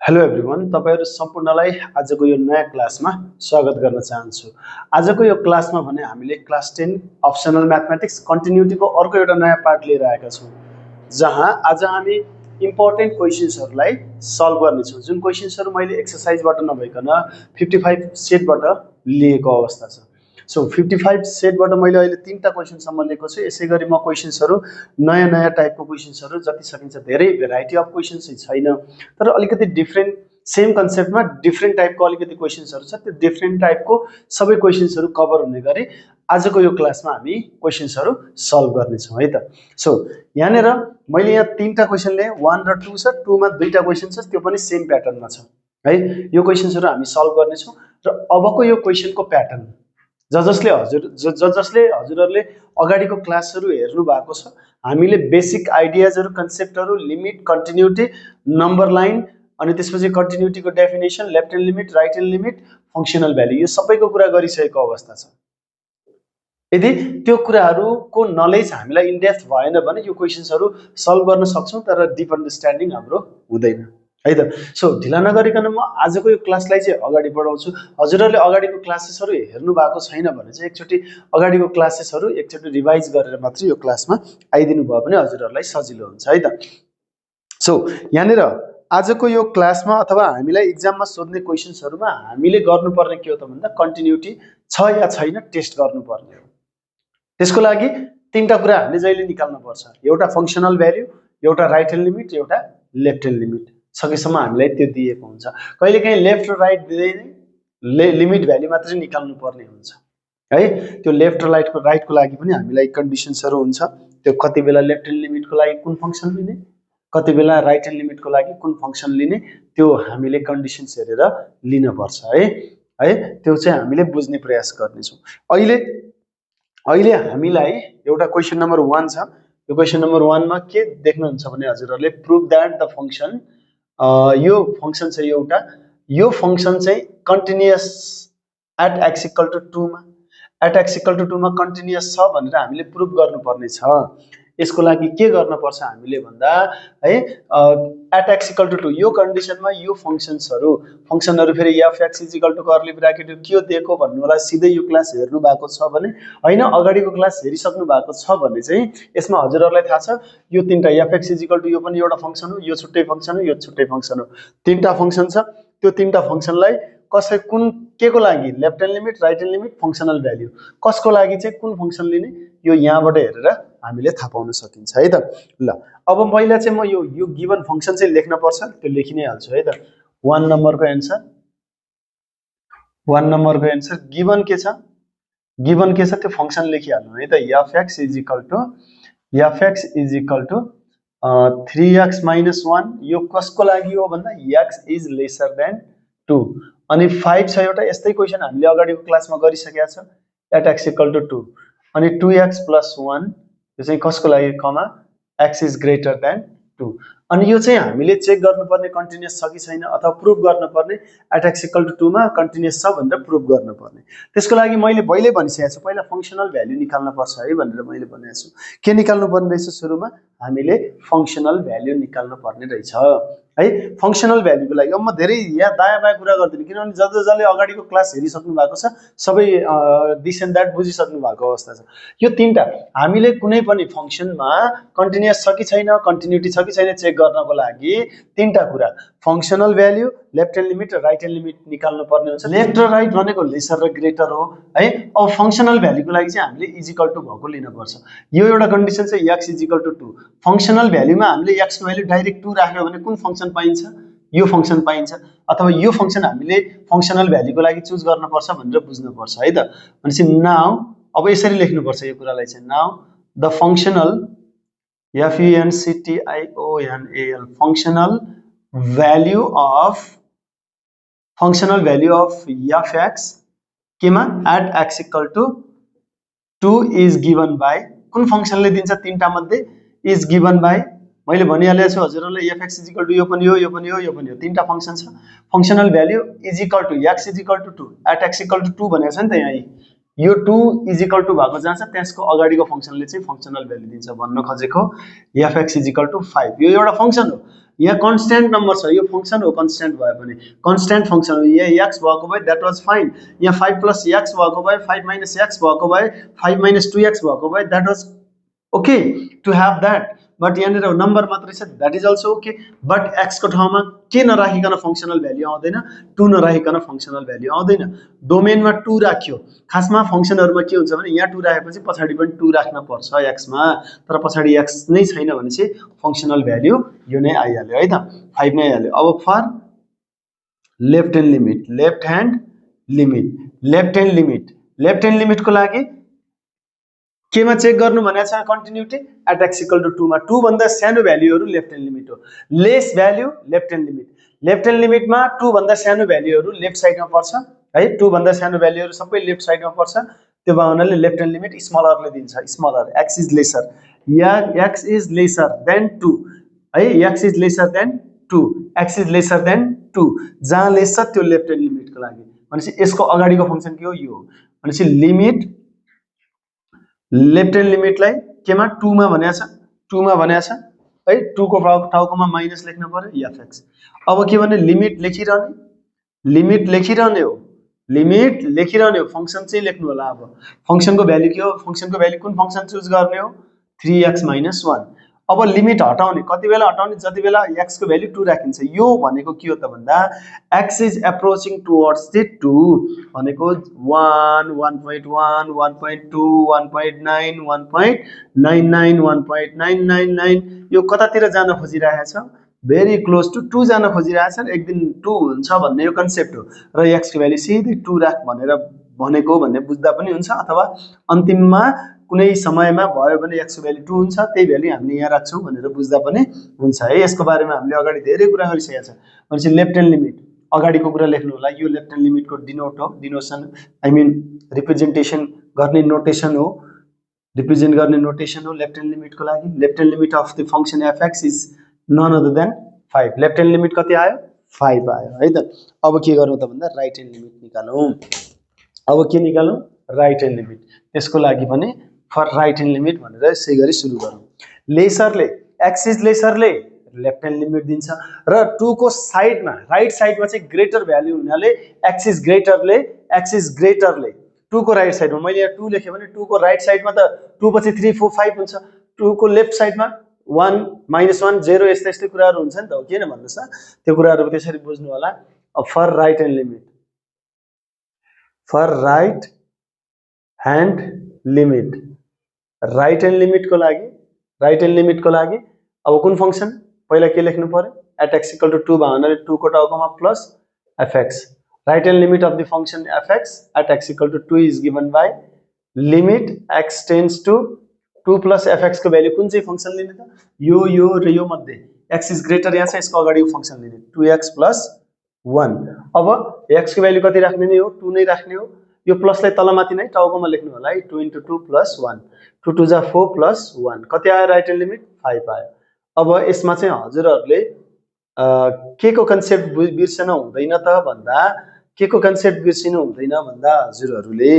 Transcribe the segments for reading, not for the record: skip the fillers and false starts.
Hello everyone, तपाईहरु सम्पूर्णलाई आजको यो नयाँ क्लासमा स्वागत गर्न चाहन्छु। आजको यो क्लासमा भने हामीले क्लास 10 अप्सनल म्याथमेटिक्स कन्टिन्युटीको अर्को एउटा नयाँ पार्ट लिएर आएका छौं, जहाँ आज हामी इम्पोर्टेन्ट क्वेशन्सहरुलाई सल्भ गर्ने छौं। जुन क्वेशन्सहरु मैले एक्सरसाइजबाट नभइकन 55 सेटबाट लिएको अवस्था छ। सो 55 सेटबाट मैले अहिले 3टा क्वेशनसम्म लिएको छु। यसैगरी म क्वेशन्सहरु नयाँ टाइपको क्वेशन्सहरु जति सकिन्छ धेरै भेराइटी अफ क्वेशन्स चाहिँ छैन, तर अलिकति डिफरेन्ट सेम कन्सेप्टमा डिफरेन्ट टाइपको अलिकति क्वेशन्सहरु छ। त्यो डिफरेन्ट टाइपको सबै क्वेशन्सहरु कभर हुने गरी आजको यो क्लासमा हामी क्वेशन्सहरु सल्भ गर्ने छौं है त। सो यहाँनेर मैले यहाँ 3टा क्वेशन लिए, 1 र 2 छ। 2 मा 2टा क्वेशन छ, त्यो पनि सेम प्याटर्नमा छ है। यो क्वेशन्सहरु हामी सल्भ गर्ने छौं र अबको यो क्वेशनको प्याटर्न जसले हजुरहरुले अगाडिको क्लासहरु हेर्नु भएको छ, हामीले बेसिक आइडियाजहरु, कन्सेप्टहरु, लिमिट, कन्टिन्युटी, नम्बर लाइन, अनि त्यसपछि कन्टिन्युटीको definition, left hand limit, right hand limit, functional value, यो सबैको कुरा गरिसकेको अवस्था छ। यदि त्यो कुराहरुको नलेज हामीलाई इन डेप्थ भएन भने यो क्वेशन्सहरु सल्भ गर्न सक्छौं, तर डिप अन्डरस्ट्यान्डिङ हाम्रो हुँदैन है त। सो ढिला नगरिकन म आजको यो क्लासलाई चाहिँ अगाडि बढाउँछु। हजुरहरुले अगाडिको क्लासेसहरु हेर्नु भएको छैन भने चाहिँ एकचोटी अगाडिको क्लासेसहरु एकचोटी रिभाइज गरेर मात्र यो क्लासमा आइदिनु भयो भने हजुरहरुलाई सजिलो हुन्छ है त। सो यहाँनेर आजको यो क्लासमा अथवा हामीलाई एक्जाममा सोध्ने क्वेशन्सहरुमा हामीले गर्नुपर्ने के हो त भन्दा कन्टिन्युटी छ या छैन टेस्ट गर्नुपर्ने हो। त्यसको लागि 3टा कुरा हामीले जहिले निकाल्नु पर्छ। एउटा फंक्शनल भ्यालु, एउटा राइट ह्यान्ड लिमिट, एउटा लेफ्ट ह्यान्ड लिमिट। सकेसम्म हामीलाई त्यो दिएको हुन्छ। कहिलेकाहीँ लेफ्ट र राइट दिँदैन, लिमिट भ्यालु मात्रै निकाल्नु पर्ने हुन्छ है। त्यो लेफ्ट र राइटको लागि पनि हामीलाई कन्डिसन्सहरु हुन्छ। त्यो कति बेला लेफ्ट ह्यान्ड लिमिटको लागि कुन फंक्सन लिने, कति बेला राइट ह्यान्ड लिमिटको लागि कुन फंक्सन लिने, त्यो हामीले कन्डिसन्स हेरेर लिन पर्छ है। त्यो चाहिँ हामीले बुझ्ने प्रयास गर्ने छौं। अहिले हामीलाई एउटा क्वेशन नम्बर 1 छ। यो क्वेशन नम्बर 1 मा के देख्नुहुन्छ भने हजुरहरुले प्रुभ दैट द फंक्शन, यो फंक्शन चाहिँ एउटा, यो फंक्शन चाहिँ कन्टिन्युअस एट x = 2 मा, एट x = 2 मा कन्टिन्युअस छ भनेर हामीले प्रुभ गर्नुपर्ने छ। यसको लागि के गर्न पर्छ हामीले भन्दा है, एट x = 2 यो कन्डिसनमा यो फंक्शनहरु फेरि f(x) = कर्ली ब्र्याकेट के दिएको भन्नु होला। सिधै यो क्लास हेर्नु भएको छ भने हैन, अगाडिको क्लास हेरिसक्नु भएको छ भने चाहिँ यसमा हजुरहरुलाई थाहा छ यो 3टा f(x) = यो पनि एउटा फंक्शन हो, यो छुट्टै फंक्शन हो, यो छुट्टै फंक्शन हो। 3टा फंक्शन छ। त्यो 3टा फंक्शनलाई के को लागि, left hand limit, right hand limit, functional value कसको लागि चाहिँ कुन फंक्शन लिने, यो यहाँबाट हेरेर हामीले थाहा पाउन सकिन्छ है त। ल अब मैले चाहिँ म यो गिवन फंक्शन चाहिँ लेख्न पर्छ, त्यो लेखि नै हाल्छु है त। 1 नम्बरको एन्सर गिवन के छ, त्यो फंक्शन लेखिहाल्नु है त। f(x) = 3x - 1, यो कसको लागि हो भन्दा x is lesser than 2। अनि 5 छ एउटा यस्तै क्वेशन हामीले अगाडिको क्लासमा गरिसकेका छ, एट x = 2। अनि 2x + 1 यो चाहिँ कसको लागि, कमा x is greater than 2। अनि यो चाहिँ हामीले चेक गर्नुपर्ने कन्टिन्युअस छ कि छैन, अथवा प्रुभ गर्नुपर्ने एट x = 2 मा कन्टिन्युअस छ भनेर प्रुभ गर्नुपर्ने। त्यसको लागि मैले पहिले भनिसकेको छु, पहिला फंक्शनल भ्यालु निकाल्न पर्छ है भनेर मैले भनेको छु। के निकाल्नु पर्ने रहेछ सुरुमा, हामीले फंक्शनल भ्यालु निकाल्नु पर्ने रहेछ है। फंक्शनल भ्यालुको लागि अब म धेरै यहाँ दायाँ बायाँ कुरा गर्दिन, किनभने जसले अगाडिको क्लास हेरिसक्नु भएको छ सबै दिस एन्ड दैट बुझिसक्नु भएको अवस्था छ। यो 3टा हामीले कुनै पनि फंक्शनमा कन्टिन्युअस छ कि छैन, कन्टिन्युटी छ कि छैन चेक गर्नको लागि 3टा कुरा, functional value, left hand limit र राइट ह्यान्ड लिमिट निकाल्नु पर्ने हुन्छ। लेफ्ट र राइट भनेको लेसर र ग्रेटर हो है। अब फंक्शनल भ्यालुको लागि चाहिँ हामीले इक्वल टु भएको लिन पर्छ। यो एउटा कन्डिसन चाहिँ x = 2। फंक्शनल भ्यालुमा हामीले x को भ्यालु डाइरेक्ट 2 राख्यो भने कुन फंक्शन पाइन्छ, यो फंक्शन पाइन्छ, अथवा यो फंक्शन हामीले फंक्शनल भ्यालुको लागि चुज गर्न पर्छ भनेर बुझ्नु पर्छ है त। भनेपछि नाउ अब यसरी लेख्नु पर्छ यो कुरालाई चाहिँ, now the functional functional functional value of f(x) केमा at x = 2 is given by, कुन फंक्शनले दिन्छ 3टा मध्ये, is given by, मैले भनिहालेको छु हजुरहरुलाई f(x) = यो पनि हो, यो पनि हो, यो पनि हो, 3टा फंक्शन छ। Functional value x = 2 at x = 2 भनेको छ नि त यहाँ, यो 2 = भएको जहाँ छ त्यसको अगाडिको फंक्शनले चाहिँ फंक्शनल भ्यालु दिन्छ भन्न खोजेको। f(x) = 5 यो एउटा फंक्शन हो, यहाँ कन्स्ट्यान्ट नम्बर छ, यो फंक्सन हो, कन्स्ट्यान्ट भए पनि कन्स्ट्यान्ट फंक्सन हो, यहाँ x भएको भए द्याट वाज फाइन, यहाँ 5 + x भएको भए 5 - x भएको भए 5 - 2x भएको भए that was okay to have that, but यहाँ नम्बर मात्रै छ, that is also okay. But x को ठाउँमा के नराखिकन फंक्सनल भ्याल्यु आउँदैन, 2 नराखिकन फंक्सनल भ्याल्यु आउँदैन। डोमेनमा 2 राख्यो, खासमा फंक्सनहरुमा के हुन्छ भने यहाँ 2 राखेपछि पछाडी पनि 2 राख्न पर्छ x मा, तर पछाडी x नै छैन भने चाहिँ फंक्सनल भ्याल्यु यो नै आइहाल्यो है त, 5 नै आइहाल्यो। अब for left hand limit, left hand limit, left hand limit, left hand लिमिटको लागि केमा चेक गर्नु भनेको छ, कन्टिन्युटी एट x = 2 मा 2 भन्दा सानो भ्यालुहरु लेफ्ट ह्यान्ड लिमिट हो, less value left hand limit. Left hand लिमिटमा 2 भन्दा सानो भ्यालुहरु लेफ्ट साइडमा पर्छ है, 2 भन्दा सानो भ्यालुहरु सबै लेफ्ट साइडमा पर्छ, त्यो भावनाले लेफ्ट ह्यान्ड लिमिट स्मलरले दिन्छ, स्मलर x इज लेसर, या x इज लेसर देन 2 है, x is lesser than 2, x is lesser than 2, जहाँ लेस छ त्यो लेफ्ट ह्यान्ड लिमिटको लागि। भनेपछि यसको अगाडिको फंक्सन के हो, यो हो। भनेपछि लिमिट लेफ्ट ह्यान्ड लिमिटलाई केमा 2 मा भनेको छ, 2 मा भनेको छ है, 2 को ठाउँमा माइनस लेख्नु पर्यो f(x). अब के भने लिमिट लेखिरहने, लिमिट लेखिरहने हो, लिमिट लेखिरहने हो, फंक्सन चाहिँ लेख्नु होला। अब फंक्सनको भ्यालु के हो, फंक्सनको भ्यालु कुन फंक्सन चुज गर्ने हो, 3x - 1। अब लिमिट हटाउने कति बेला हटाउने, जति बेला x को भ्यालु 2 राखिन्छ। यो भनेको के हो त भन्दा x is approaching towards the 2 भनेको 1 1.1 1.2 1.9 1.99 1.999 यो कतातिर जान खोजिरहेको छ, भेरी क्लोज टु 2 जान खोजिरहेको छ, एक दिन 2 हुन्छ भन्ने यो कन्सेप्ट हो। र x को भ्यालु सिधै 2 राख भनेर भनेको भन्ने बुझ्दा पनि हुन्छ, अथवा अन्तिममा कुनै समयमा भयो भने x को भ्यालु 2 हुन्छ, त्यही भ्यालु हामीले यहाँ राख्छौं भनेर बुझ्दा पनि हुन्छ है। यसको बारेमा हामीले अगाडि धेरै कुरा गरिसकेका छौं। भनेपछि लेफ्ट ह्यान्ड लिमिट अगाडिको कुरा लेख्नु होला, यो लेफ्ट ह्यान्ड लिमिटको डिनोट हो, डिनोसन आई मिन रिप्रेजेन्टेसन गर्ने नोटेसन हो, रिप्रेजेन्ट गर्ने नोटेसन हो लेफ्ट ह्यान्ड लिमिटको लागि। Left hand limit of the function f(x) is none other than 5। Left hand limit कति आयो, 5 आयो है त। अब के गरौँ त भन्दा राइट ह्यान्ड लिमिट निकालौं। अब के निकालौं, राइट ह्यान्ड लिमिट। त्यसको लागि पनि फर राइट ह्यान्ड लिमिट भनेर यसै गरी सुरु गरौँ। लेसरले x इज लेसरले लेफ्ट ह्यान्ड लिमिट दिन्छ, र 2 को साइडमा राइट साइडमा चाहिँ ग्रेटर भ्यालु हुनाले x इज ग्रेटरले 2 को राइट साइडमा, मैले यहाँ 2 लेखे भने 2 को राइट साइडमा त 2 पछि 3 4 5 हुन्छ, 2 को लेफ्ट साइडमा 1 -1 0 यस्तै यस्तै कुराहरु हुन्छ नि त, किन भन्नुस् त, त्यो कुराहरु त्यसरी बुझ्नु होला। For right hand limit, for right hand limit, right hand लिमिटको लागि, राइट ह्यान्ड लिमिटको लागि अब कुन फंक्सन पहिला के लेख्नु पर्यो, एट x = 2 भन्नाले 2 को टाउकोमा plus f(x). Right hand limit of the function f(x) at x = 2 is given by limit x tends to 2 plus f(x) को भ्यालु कुन चाहिँ फंक्सन लिने त, यो र यो मध्ये x इज ग्रेटर यहाँ छ, यसको अगाडिको फंक्सन लिने 2x + 1। अब x को भ्यालु कति राख्ने नै हो, 2 नै राख्ने हो, यो प्लसलाई तलमाथि नै टाउकोमा लेख्नु होला है, 2 * 2 + 1, 2 2 जा 4 + 1 कति आयो, राइट ह्यान्ड लिमिट 5 आयो। अब यसमा चाहिँ हजुरहरुले के को कन्सेप्ट बिर्सनु हुँदैन त भन्दा, के को कन्सेप्ट बिर्सिनु हुँदैन भन्दा हजुरहरुले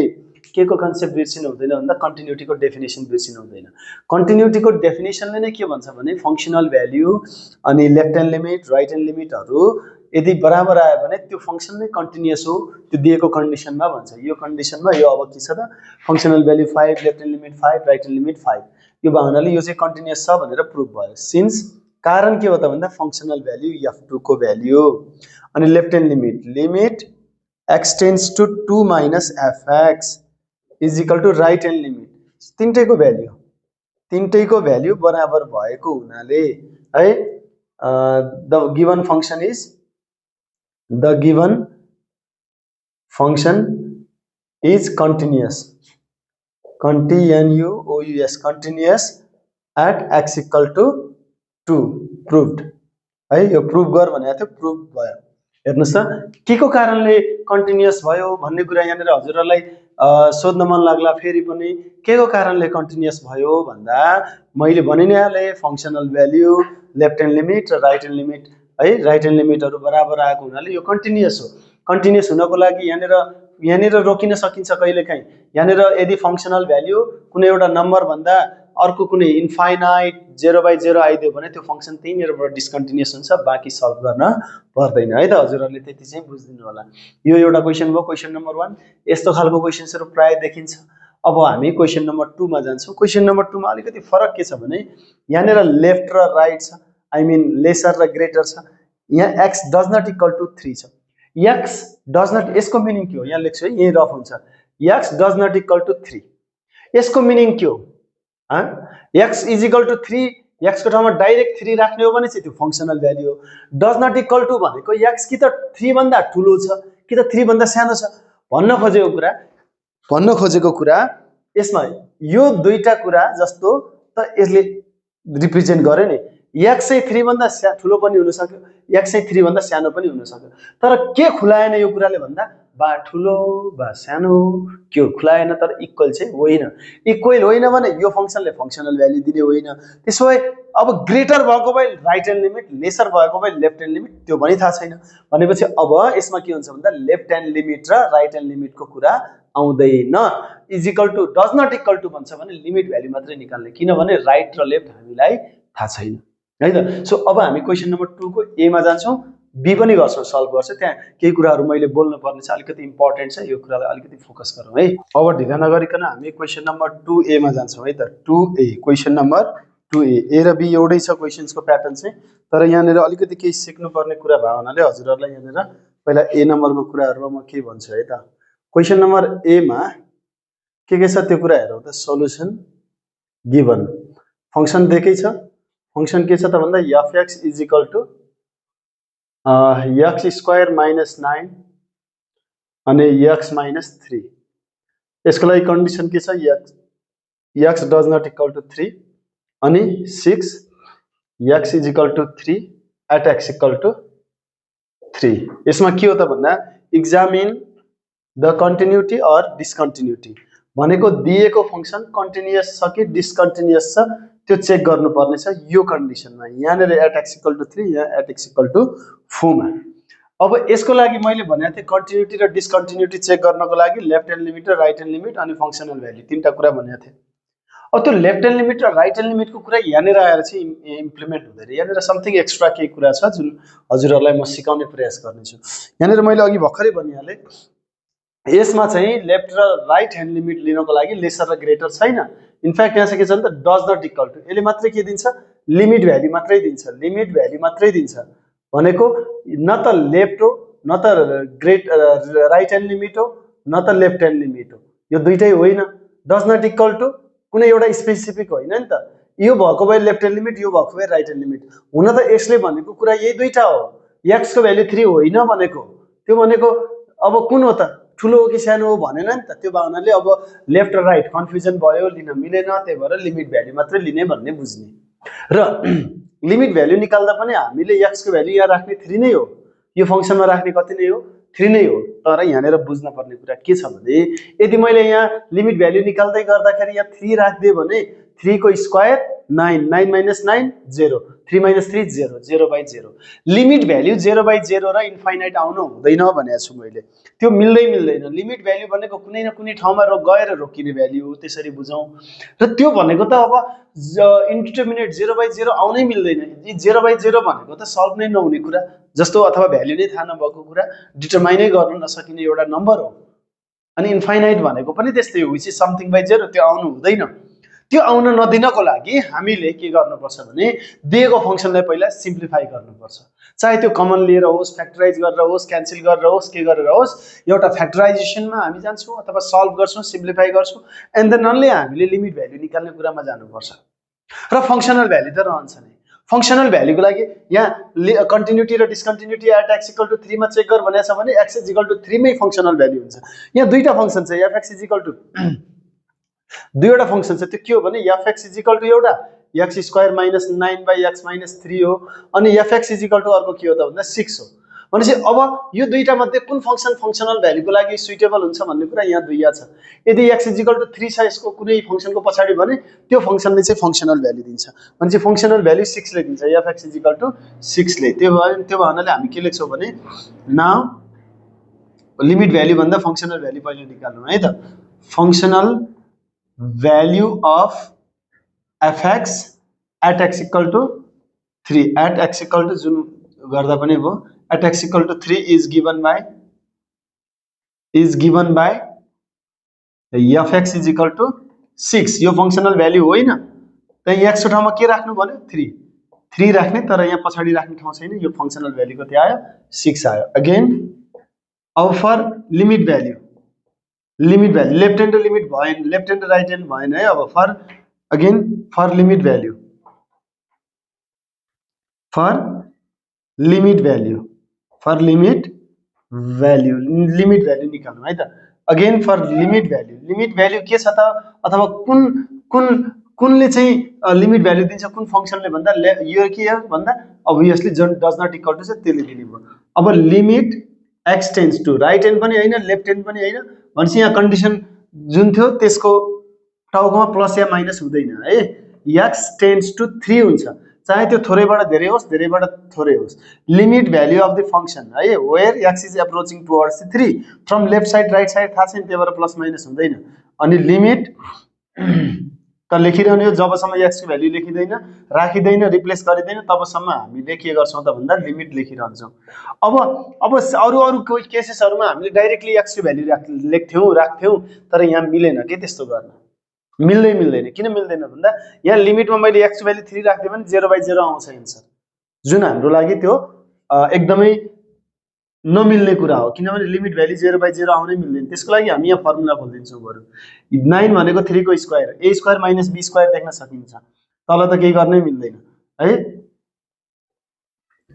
के को कन्सेप्ट बिर्सिनु हुँदैन भन्दा कन्टिन्युटीको डेफिनेसन बिर्सिनु हुँदैन। कन्टिन्युटीको डेफिनेसनले नै के भन्छ भने फंक्सनल भ्यालु अनि left hand limit right hand लिमिटहरु यदि बराबर आयो भने त्यो फंक्सन नै कन्टिन्युअस हो, त्यो दिएको कन्डिसनमा भन्छ। यो कन्डिसनमा यो अब के छ त, functional value 5 left hand limit 5 right hand limit 5, यो भावनाले यो चाहिँ कन्टिन्युअस छ भनेर प्रुभ भयो। सिन्स कारण के हो त भन्दा फंक्सनल भ्यालु f2 को भ्यालु, अनि left hand limit limit x tends to 2 minus f(x) is equal to right hand limit, तीनटैको भ्यालु बराबर भएको हुनाले है, the given function is, the given function is continuous, continuous, continuous at x = 2 proved है, यो prove गर भनेको थियो, प्रुभ भयो। हेर्नुस् त के को कारणले कन्टिन्युअस भयो भन्ने कुरा यहाँनिर हजुरहरुलाई सोध्न मन लाग्ला। फेरि पनि के को कारणले कन्टिन्युअस भयो भन्दा मैले भनि नै हाले, फंक्सनल भ्यालु लेफ्ट ह्यान्ड लिमिट र राइट ह्यान्ड लिमिट है, राइट ह्यान्ड लिमिटहरु बराबर आएको हुनाले यो कन्टिन्युअस हो। कन्टिन्युअस हुनको लागि यहाँनिर रोकिन सकिन्छ कहिलेकाहीँ। यहाँनिर यदि फंक्सनल भ्यालु कुनै एउटा नम्बर भन्दा अर्को कुनै इन्फाइनाइट 0/0 आइदियो भने त्यो फंक्सन त्यहीँनिरबाट डिस्कन्टिन्युअस हुन्छ, बाँकी सल्भ गर्न पर्दैन है त। हजुरहरूले त्यति चाहिँ बुझिदिनु होला। यो एउटा क्वेसन भयो, क्वेसन नम्बर 1। यस्तो खालको क्वेसन्सहरू प्राय देखिन्छ। अब हामी क्वेसन नम्बर 2 मा जान्छौँ। क्वेसन नम्बर 2 मा अलिकति फरक के छ भने यहाँनिर लेफ्ट र राइट छ, आई मिन लेसर र ग्रेटर छ। यहाँ x does not equal to 3 छ। x डज नट, यसको मिनिङ के हो यहाँ लेख्छु है, यही रफ हुन्छ। x does not equal to 3, यसको मिनिङ के हो? x is equal to 3, x को ठाउँमा डाइरेक्ट 3 राख्ने हो भने चाहिँ त्यो फंक्सनल भ्यालु हो। डज नट इक्वल टु भनेको x कि त 3 भन्दा ठुलो छ कि त 3 भन्दा सानो छ भन्न खोजेको कुरा यसमा यो दुईटा कुरा जस्तो त यसले रिप्रेजेन्ट गर्यो नि। x चाहिँ 3 भन्दा ठुलो पनि हुन सक्यो, x चाहिँ 3 भन्दा सानो पनि हुन सक्यो। तर के खुलाएन यो कुराले भन्दा बा ठुलो बा सानो के खुलाएन, तर इक्वल चाहिँ होइन। इक्वल होइन भने यो फंक्सनले फंक्सनल भ्यालु दिने होइन। त्यसो भए अब ग्रेटर भएको भए राइट ह्यान्ड लिमिट, लेसर भएको भए लेफ्ट ह्यान्ड लिमिट, त्यो पनि थाहा छैन भनेपछि अब यसमा के हुन्छ भन्दा लेफ्ट ह्यान्ड लिमिट र राइट ह्यान्ड लिमिटको कुरा आउँदैन। Is equal to does not equal to भन्छ भने लिमिट भ्यालु मात्रै निकाल्ने, किनभने राइट र लेफ्ट हामीलाई थाहा छैन है त। सो अब हामी क्वेसन नम्बर 2 को ए मा जान्छौँ, बी पनि गर्छौँ, सल्भ गर्छौँ। त्यहाँ केही कुराहरू मैले बोल्नु पर्ने छ, अलिकति इम्पोर्टेन्ट छ, यो कुरालाई अलिकति फोकस गरौँ है। अब ढिला नगरिकन हामी क्वेसन नम्बर 2A मा जान्छौँ है त। 2A, question number 2A। ए र बी एउटै छ क्वेसन्सको प्याटर्न चाहिँ, तर यहाँनिर अलिकति केही सिक्नुपर्ने कुरा भयो हुनाले हजुरहरूलाई यहाँनिर पहिला ए नम्बरको कुराहरू म के भन्छु है त। क्वेसन नम्बर ए मा के छ त्यो कुरा हेरौँ त। सोलुसन गिभन, फंक्सन दिएकै छ। फंक्सन के छ त भन्दा fx is equal to x square minus 9 अनि x माइनस 3। यसको लागि कन्डिसन के छ, x does not equal to 3 अनि 6 x is equal to 3 at x equal to 3। यसमा के हो त भन्दा examine the continuity or discontinuity भनेको दिएको फंक्सन कन्टिन्युअस छ कि डिस्कन्टिन्युअस छ त्यो चेक गर्नुपर्ने छ यो कन्डिसनमा। यहाँनिर एट x इक्वल टु 3, यहाँ एट x इक्वल टु 4 मा। अब यसको लागि मैले भनेको थिएँ कन्टिन्युटी र डिस्कन्टिन्युटी चेक गर्नको लागि लेफ्ट ह्यान्ड लिमिट र राइट ह्यान्ड लिमिट अनि फंक्सनल भ्यालु, तीनटा कुरा भनेको थिएँ। अब त्यो लेफ्ट ह्यान्ड लिमिट र राइट ह्यान्ड लिमिटको कुरा यहाँनिर आएर चाहिँ इम्प्लिमेन्ट हुँदैन। यहाँनिर समथिङ एक्स्ट्रा केही कुरा छ जुन हजुरहरूलाई म सिकाउने प्रयास गर्नेछु। यहाँनिर मैले अघि भर्खरै भनिहालेँ, यसमा चाहिँ लेफ्ट र राइट ह्यान्ड लिमिट लिनको लागि लेसर र ग्रेटर छैन। इनफ्याक्ट यहाँ चाहिँ के छ भने त डज नट इक्वल टु, यसले मात्रै के दिन्छ, लिमिट भ्यालु मात्रै दिन्छ। लिमिट भ्यालु मात्रै दिन्छ भनेको न त लेफ्ट हो न त राइट ह्यान्ड लिमिट हो न त लेफ्ट ह्यान्ड लिमिट हो, यो दुइटै होइन। डज नट इक्वल टु कुनै एउटा स्पेसिफिक होइन नि त, यो भएको भए लेफ्ट ह्यान्ड लिमिट, यो भएको भए राइट ह्यान्ड लिमिट। हुन त यसले भनेको कुरा यही दुईटा हो, x को भ्यालु 3 होइन भनेको, त्यो भनेको अब कुन हो त, ठुलो हो कि सानो हो भनेन नि त। त्यो भावनाले अब लेफ्ट र राइट कन्फ्युजन भयो, लिन मिलेन, त्यही भएर लिमिट भ्यालु मात्रै लिने भन्ने बुझ्ने। र लिमिट भ्यालु निकाल्दा पनि हामीले x को भ्यालु यहाँ राख्ने 3 नै हो, यो फंक्सनमा राख्ने कति नै हो, 3 नै हो। तर यहाँनिर बुझ्न पर्ने कुरा के छ भने यदि मैले यहाँ लिमिट भ्यालु निकाल्दै गर्दाखेरि यहाँ 3 राख्दिए भने 3 को square 9, 9 minus 9 0, 3 minus 3 0, 0/0। Limit value 0/0 र इन्फाइनाइट आउनु हुँदैन भनेको छु मैले, त्यो मिल्दैन। लिमिट भ्यालु भनेको कुनै न कुनै ठाउँमा गएर रोकिने भ्यालु हो, त्यसरी बुझौँ। र त्यो भनेको त अब इन्डिटर्मिनेट 0/0 आउनै मिल्दैन। 0/0 भनेको त सल्भ नै नहुने कुरा जस्तो, अथवा भ्यालु नै थाहा नभएको कुरा, डिटरमाइनै गर्न नसकिने एउटा नम्बर हो। अनि इन्फाइनाइट भनेको पनि त्यस्तै हो, विच इज समथिङ बाइ 0, त्यो आउनु हुँदैन। त्यो आउन नदिनको लागि हामीले के गर्नुपर्छ भने दिएको फंक्सनलाई पहिला सिम्प्लिफाई गर्नुपर्छ। चाहे त्यो कमन लिएर होस्, फ्याक्टराइज गरेर होस्, क्यान्सल गरेर होस्, के गरेर होस्, एउटा फ्याक्टराइजेसनमा हामी जान्छौँ अथवा सल्भ गर्छौँ, सिम्प्लिफाई गर्छौँ, एन्ड देन अन्ली हामीले लिमिट भ्यालु निकाल्ने कुरामा जानुपर्छ। र फंक्सनल भ्यालु त रहन्छ नै। फंक्सनल भ्यालुको लागि यहाँ कन्टिन्युटी र डिस्कन्टिन्युटी एट x इक्वल टु 3 मा चेक गर भनेको छ भने x इज इक्वल टु 3 मै फंक्सनल भ्यालु हुन्छ। यहाँ दुईटा फंक्सन छ, fx इज इक्वल टु दुईवटा फंक्सन छ। त्यो के हो भने fx इज इक्वल टु एउटा x square minus 9/x minus 3 हो, अनि fx इज इक्वल टु अर्को के हो त भन्दा 6 हो। भनेपछि अब यो दुईटा मध्ये कुन फंक्सन फंक्सनल भ्यालुको लागि सुइटेबल हुन्छ भन्ने कुरा यहाँ दुईया छ। यदि x इज इक्वल टु 3 छ यसको कुनै फंक्सनको पछाडी भने त्यो फंक्सनले चाहिँ फंक्सनल भ्यालु दिन्छ, भनेपछि फंक्सनल भ्यालु 6 ले दिन्छ, fx इज इक्वल टु 6 ले। त्यो भएनाले हामी के लेख्छौँ भने नाउ लिमिट भ्यालु भन्दा फंक्सनल भ्यालु पहिले निकाल्नु है त। Functional value of fx at x equal to 3 at x equal to जुन गर्दा पनि भयो at x equal to 3 is given by fx is equal to 6 यो फंक्शनल भ्यालु होइन त x को ठाउँमा के राख्नु भन्यो 3 राख्ने तर यहाँ पछाडी राख्ने ठाउँ छैन यो फंक्शनल भ्यालु कति आयो 6 आयो अगेन अब for limit value left hand limit भएन लेफ्ट ह्यान्ड राइट ह्यान्ड भएन है अब for again for limit value limit value निकाल्नु है त अगेन फर लिमिट भ्यालु के छ त अथवा कुनले चाहिँ लिमिट भ्यालु दिन्छ कुन फंक्शनले भन्दा यो के हो भन्दा obviously does not equal to चाहिँ त्यसले दिने भयो अब limit x tends to right hand पनि हैन लेफ्ट ह्यान्ड पनि हैन भनेपछि यहाँ कन्डिसन जुन थियो त्यसको टाउकोमा प्लस या माइनस हुँदैन है x टेन्ड्स टु 3 हुन्छ चाहे त्यो थोरैबाट धेरै होस् धेरैबाट थोरै होस् limit value of the function है where x is approaching towards 3 from left side right side थाहा छैन त्यही भएर प्लस माइनस हुँदैन अनि लिमिट त लेखिरहने हो जबसम्म x को भ्यालु लेखिदैन राखिदैन रिप्लेस गरिदैन तबसम्म हामीले के गर्छौं त भन्दा लिमिट लेखिरहन्छौं अब अरु कोही केसेसहरुमा हामीले डाइरेक्टली x को भ्यालु लेख्थ्यौं राख्थ्यौं तर यहाँ मिलेन के त्यस्तो गर्न मिल्दैन किन मिल्दैन भन्दा यहाँ लिमिटमा मैले x को भ्यालु 3 राख्दै पनि 0/0 आउँछ आन्सर जुन हाम्रो लागि त्यो एकदमै नमिल्ने कुरा हो किनभने लिमिट भ्यालु 0/0 आउनै मिल्दैन त्यसको लागि हामी यहाँ फर्मुला खोल्दिन्छौं बरु 9 भनेको 3 को square a square minus b square देख्न सकिन्छ तल त केही गर्नै मिल्दैन है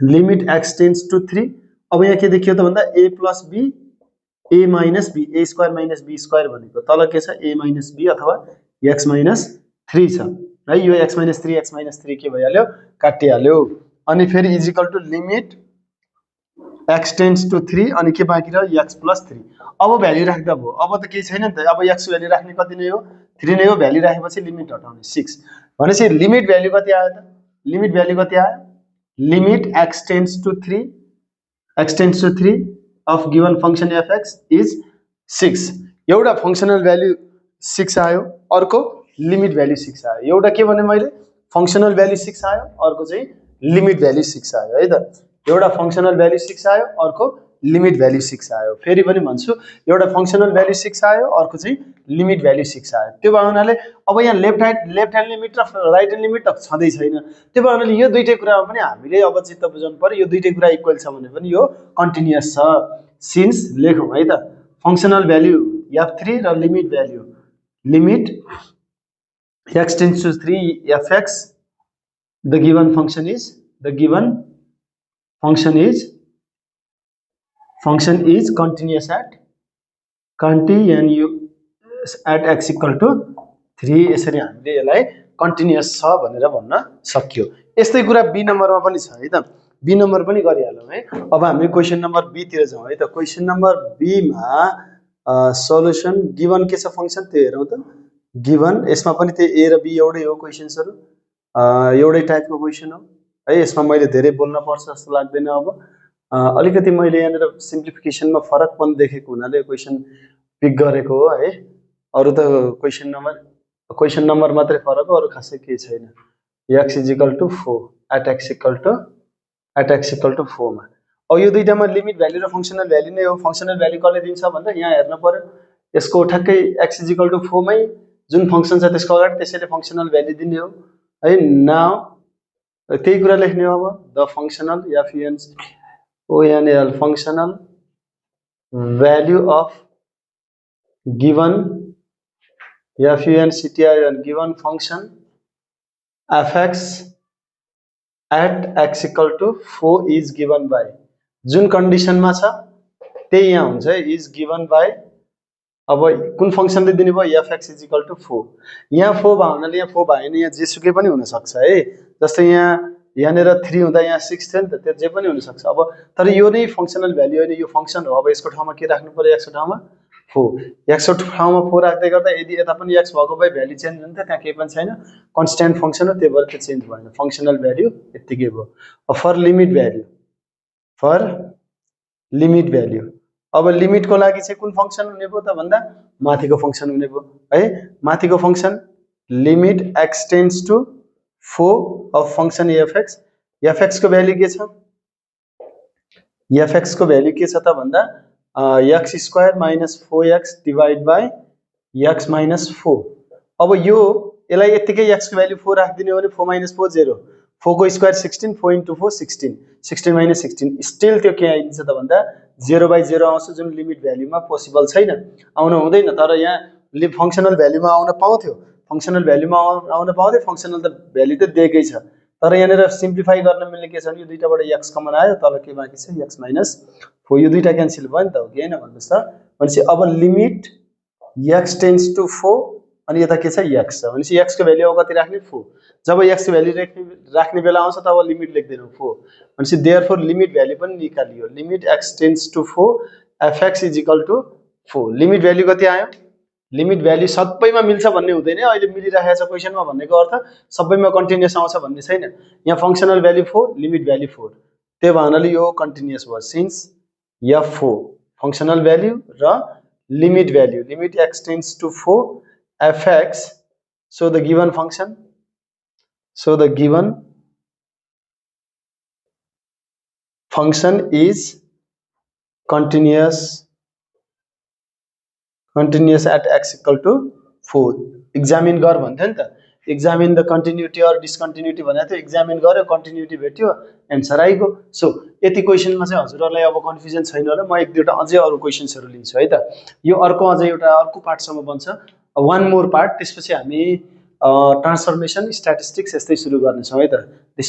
लिमिट x टेन्ड्स टु 3 अब यहाँ के देखियो त भन्दा a + b a - b a square minus b square भनेको तल के छ a - b अथवा x - 3 छ है यो x - 3 x - 3 के भइहाल्यो काटिहाल्यो अनि फेरि is equal to limit x tends to 3 अनि के बाँकी रह्यो x + 3 अब भ्यालु राख्दा भयो अब त केही छैन नि त अब x को भ्यालु राख्ने कति नै हो 3 नै हो भ्यालु राखेपछि लिमिट हटाउने 6 भनेपछि लिमिट भ्यालु कति आयो त limit x tends to 3 of given function fx is 6 एउटा फंक्शनल भ्यालु 6 आयो अर्को लिमिट भ्यालु 6 आयो एउटा के भने मैले फंक्शनल भ्यालु 6 आयो अर्को चाहिँ लिमिट भ्यालु 6 आयो है त एउटा फंक्शनल भ्यालु 6 आयो अर्को लिमिट भ्यालु 6 आयो फेरि पनि भन्छु एउटा फंक्शनल भ्यालु 6 आयो अर्को चाहिँ लिमिट भ्यालु 6 आयो त्यो भएनाले अब यहाँ लेफ्ट ह्यान्ड लिमिट र राइट ह्यान्ड लिमिट त छँदै छैन त्यो भएनाले यो दुईटै कुरामा पनि हामीले अब चित्त बुझाउनु पर्यो यो दुईटै कुरा इक्वल छ भने पनि यो कन्टिन्युअस छ सिन्स लेखौं है त फंक्शनल भ्यालु f3 र limit value limit x tends to 3 fx the given function is continuous at x equal to 3 यसरी हामीले यसलाई कन्टिन्युअस छ भनेर भन्न सक्यो यस्तै कुरा बी नम्बरमा पनि छ है त बी नम्बर पनि गरिहालौं है अब हामी क्वेशन नम्बर बी तिर जाउँ है त क्वेशन नम्बर बी मा सोलुसन गिवन के छ फंक्शन त्यो हेरौं त गिवन यसमा पनि त्यो ए र बी एउटै हो क्वेशन्सहरु एउटै टाइपको क्वेशन हो है यसमा मैले धेरै बोल्न पर्छ जस्तो लाग्दैन अब अलिकति मैले यहाँनिर सिम्प्लिफिकेसनमा फरक पनि देखेको हुनाले क्वेशन पिक गरेको हो है अरु त क्वेशन नम्बर मात्रै फरक हो अरु खासै केही छैन x = 4 at x equal to 4 मा अब यो दुईटामा लिमिट भ्यालु र फंक्शनल भ्यालु नै हो फंक्शनल भ्यालु कसले दिन्छ भन्दा यहाँ हेर्न पर्यो यसको ठ्याक्कै x = 4 मै जुन फंक्शन छ त्यसको अगाडि त्यसैले फंक्शनल भ्यालु दिने हो है नाउ त्यही कुरा लेख्ने हो अब the functional FUNCtional functional value of given given function fx at x equal to 4 is given by जुन कन्डिसनमा छ त्यही यहाँ हुन्छ is given by अब कुन फंक्शनले दिने भयो fx = 4 यहाँ 4 भाउनाले यहाँ 4 भएन यहाँ जेसुकै पनि हुन सक्छ है जस्तै यहाँनेर 3 हुँदा यहाँ 6 थियो नि त त्यो जे पनि हुन सक्छ अब तर यो नै फंक्शनल भ्यालु हैन यो फंक्शन हो अब यसको ठाउँमा के राख्नु पर्यो x को ठाउँमा 4 x को ठाउँमा 4 राख्दै गर्दा यदि यता पनि x भएको भए भ्यालु चेन्ज हुन्थ्यो त्यहाँ केही पनि छैन कन्स्ट्यान्ट फंक्शन हो त्यही भएर त्यो चेन्ज भएन फंक्शनल भ्यालु यतिकै भयो अब फर लिमिट भ्यालु अब लिमिट को लागि चाहिँ कुन फंक्शन हुने भयो त भन्दा माथिको फंक्शन हुने भयो है माथिको function limit x tends to 4 of function fx, fx को भ्यालु के छ, fx को भ्यालु के छ त भन्दा x square minus 4x divide by x minus 4। अब यो यसलाई यतिकै x को भ्यालु 4 राखिदिने हो भने 4 माइनस 4 0, 4 को स्क्वायर 16, 4 into 4 16, 16 माइनस 16, स्टिल त्यो के आइदिन्छ त भन्दा 0/0 आउँछ, जुन लिमिट भ्यालुमा पोसिबल छैन, आउन हुँदैन। तर यहाँ फंक्शनल भ्यालुमा आउन पाउँथ्यो, फंक्शनल भ्यालुमा आउन पाउँथ्यो, फंक्शनल त भ्यालु त दिएकै छ। तर यहाँनिर सिम्प्लिफाई गर्न मिल्ने के छ भने यो दुईटाबाट x कमन आयो, तल के बाँकी छ x माइनस 4, यो दुईटा क्यान्सल भयो नि त, हो कि हैन भन्नुस् त। भनेपछि अब लिमिट x टेन्ड्स टु 4 अनि यता के छ x छ, भनेपछि x को भ्यालु अब कति राख्ने 4। जब x को भ्यालु राख्ने बेला आउँछ तब लिमिट लेख्दैनौ 4, भनेपछि देयरफोर लिमिट भ्यालु पनि निकालियो, limit x tends to 4 fx is equal to 4। Limit value कति आयो, लिमिट भ्यालु सबैमा मिल्छ भन्ने हुँदैन, अहिले मिलिरहेको छ क्वेशनमा भन्नेको अर्थ सबैमा कन्टिन्युअस आउँछ भन्ने छैन। यहाँ फंक्शनल भ्यालु 4, लिमिट भ्यालु 4, त्यो भएनाले यो कन्टिन्युअस भयो, सिन्स f4 फंक्शनल भ्यालु र limit value, limit x tends to 4 fx, so the given function, so the given function is continuous at x equal to 4। Examine गर भन्थ्यो नि त, examine the continuity or discontinuity भनेको थियो, examine गर्यो, continuity भेट्यो, answer आइगयो। So यति क्वेशनमा चाहिँ हजुरहरुलाई अब कन्फ्युजन छैन होला, म एक दुईटा अझै अरु क्वेशन्सहरु लिन्छु है त। यो अर्को अझै एउटा अर्को पार्टसम्म बन्छ, वन मोर पार्ट, त्यसपछि हामी ट्रान्सफर्मेसन स्ट्याटिस्टिक्स यस्तै सुरु गर्नेछौँ है त। दिस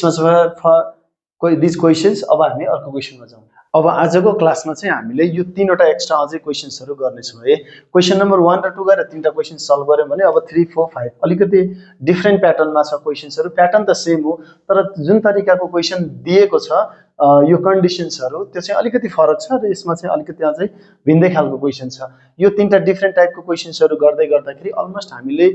क्वेशन्स अब हामी अर्को क्वेशनमा जाउँ। अब आजको क्लासमा चाहिँ हामीले यो तीनवटा एक्स्ट्रा अझै क्वेशन्सहरु गर्नेछौँ है। क्वेशन नम्बर 1 र 2 गरेर तीनटा क्वेशन सल्भ गर्यौं भने अब 3 4 5 अलिकति डिफरेन्ट प्याटर्नमा छ क्वेशन्सहरु, प्याटर्न त सेम हो तर जुन तरिकाको क्वेशन दिएको छ यो कन्डिसन्सहरु त्यो चाहिँ अलिकति फरक छ र यसमा चाहिँ अलिकति अझै भिन्दै खालको क्वेशन छ। यो तीनटा डिफरेन्ट टाइपको क्वेशन्सहरु गर्दै गर्दाखेरि अलमोस्ट हामीले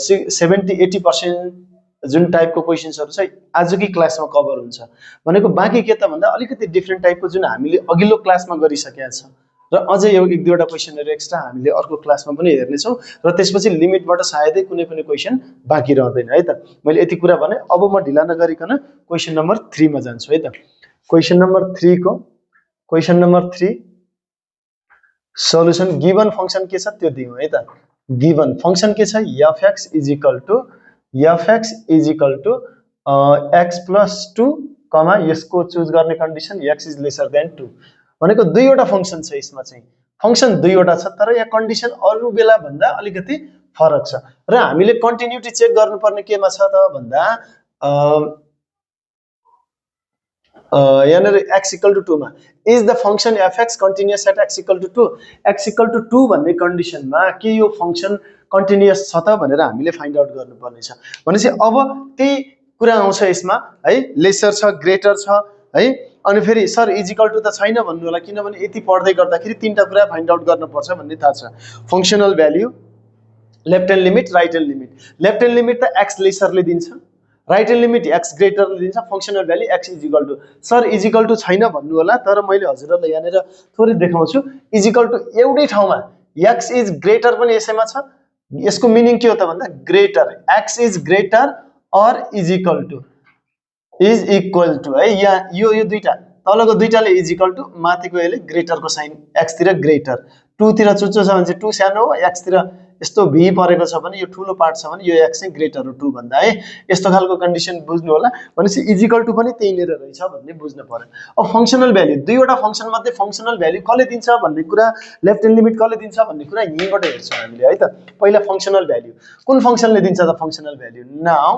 70-80% जुन टाइपको क्वेशन्सहरु चाहिँ आजकै क्लासमा कभर हुन्छ भनेको। बाँकी के त भन्दा अलिकति डिफरेन्ट टाइपको जुन हामीले अघिल्लो क्लासमा गरिसकेका छ र अझै यो एक दुईवटा क्वेशनहरु एक्स्ट्रा हामीले अर्को क्लासमा पनि हेर्ने छौं र त्यसपछि लिमिटबाट सायदै कुनै पनि क्वेशन बाँकी रहदैन है त। मैले यति कुरा भने अब म ढिला नगरिकन क्वेशन नम्बर 3 मा जान्छु है त। Question number 3 solution, given function के छ त्यो दियौ है त। गिवन फंक्शन के छ, fx is equal to x plus 2 comma यसको चुज गर्ने condition x is lesser than 2 भनेको दुईवटा फंक्शन छ। यसमा चाहिँ फंक्शन दुईवटा छ तर यहाँ कन्डिसन अरु बेला भन्दा अलिकति फरक छ र हामीले कन्टिन्युटी चेक गर्नुपर्ने केमा छ त भन्दा यहाँ x इक्वल टु 2 मा is the function fx continuous at x equal to 2, x equal to 2 भन्ने कन्डिसनमा के यो फंक्शन कन्टिन्युअस छ त भनेर हामीले फाइन्ड आउट गर्नुपर्ने छ। भनेपछि अब त्यही कुरा आउँछ यसमा है, लेसर छ, ग्रेटर छ है, अनि फेरि सर इज इक्वल टु त छैन भन्नु होला किनभने यति पढ्दै गर्दाखेरि तीनटा कुरा फाइन्ड आउट गर्न पर्छ भन्ने थाहा छ। Functional value, left hand limit, right hand limit. Left hand limit त x लेसरले दिन्छ, राइट ह्यान्ड लिमिट x ग्रेटरले दिन्छ, functional value x is equal to, sir is equal to छैन भन्नु होला तर मैले हजुरहरुलाई यहाँनेर थोरै देखाउँछु। इज इक्वल टु एउटै ठाउँमा x इज ग्रेटर पनि यसैमा छ, यसको मिनिङ के हो त भन्दा greater, x is greater or is equal to है। यहाँ यो दुईटा तलको दुईटाले इज इक्वल टु, माथिको यसले ग्रेटरको साइन x तिर ग्रेटर, 2 तिर चुच्चो छ भने चाहिँ 2 सानो हो, x तिर यस्तो v परेको छ भने यो ठुलो पार्ट छ भने यो x चाहिँ ग्रेटर हो 2 भन्दा है। यस्तो खालको कन्डिसन बुझ्नु होला। भनेपछि इज इक्वल टु पनि त्यही नेर रहेछ भन्ने बुझ्नु पर्यो। अब फंक्शनल भ्यालु, दुईवटा फंक्शन मध्ये फंक्शनल भ्यालु कसले दिन्छ भन्ने कुरा, लेफ्ट ह्यान्ड लिमिट कसले दिन्छ भन्ने कुरा यहीँबाट हेर्छौं हामीले है त। पहिला फंक्शनल भ्यालु कुन फंक्शनले दिन्छ त फंक्शनल भ्यालु, नाउ